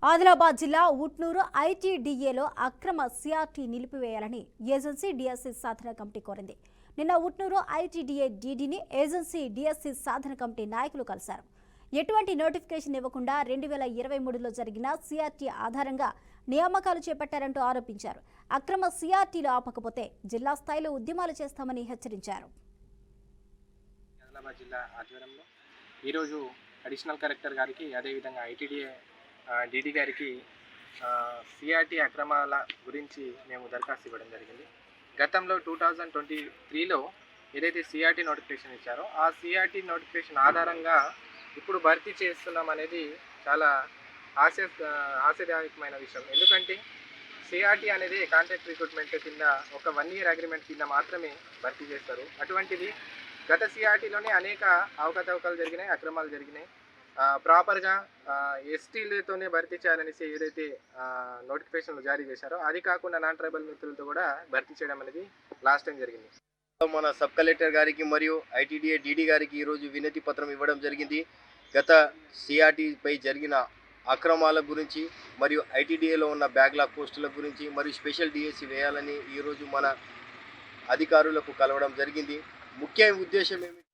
ఆదిలాబాద్ జిల్లా ఉట్నూరు ఐటీడీఏలో అక్రమ CRT నిలిపివేయాలని agency DSC సాధన committee కోరింది. నిన్న ఉట్నూరు ఐటీడీఏ డీడీని ఏజెన్సీ డిఎస్సి సాధన కమిటీ నాయకులు కలిశారు. ఎటువంటి నోటిఫికేషన్ ఇవ్వకుండా 2023లో జరిగిన సిఆర్టీ ఆధారంగా నియామకాలు చేపట్టారంటూ ఆరోపించారు. అక్రమ సిఆర్టీలు ఆపకపోతే జిల్లా స్థాయిలో ఉద్యమాలు చేస్తామని హెచ్చరించారు. ఆదిలాబాద్ జిల్లా ఆధ్వర్యంలో ఈరోజు అడిషనల్ కలెక్టర్ గారికి అదేవిధంగా ఐటీడీఏ డీడీ గారికి సిఆర్టీ అక్రమాల గురించి మేము దరఖాస్తు ఇవ్వడం జరిగింది. గతంలో 2023లో ఏదైతే సిఆర్టీ నోటిఫికేషన్ ఇచ్చారో ఆ సిఆర్టీ నోటిఫికేషన్ ఆధారంగా ఇప్పుడు భర్తీ చేస్తున్నాం అనేది చాలా ఆశాదాయకమైన విషయం. ఎందుకంటే సిఆర్టీ అనేది కాంట్రాక్ట్ రిక్రూట్మెంట్ కింద ఒక 1 year అగ్రిమెంట్ కింద మాత్రమే భర్తీ చేస్తారు. అటువంటిది గత సిఆర్టీలోనే అనేక అవకతవకలు జరిగినాయి, అక్రమాలు జరిగినాయి. ప్రాపర్గా ఎస్టీలతోనే భర్తీ చేయాలనేసి ఏదైతే నోటిఫికేషన్లు జారీ చేశారో అది కాకుండా నాన్ ట్రైబల్ మిత్రులతో కూడా భర్తీ చేయడం అనేది లాస్ట్ టైం జరిగింది. మన సబ్ కలెక్టర్ గారికి మరియు ఐటీడీఏ డీడీ గారికి ఈరోజు వినతి పత్రం ఇవ్వడం జరిగింది. గత సిఆర్టీపై జరిగిన అక్రమాల గురించి మరియు ఐటీడీఏలో ఉన్న బ్యాక్లాగ్ పోస్టుల గురించి మరియు స్పెషల్ డిఎస్సి వేయాలని ఈరోజు మన అధికారులకు కలవడం జరిగింది. ముఖ్య ఉద్దేశం ఏమిటి?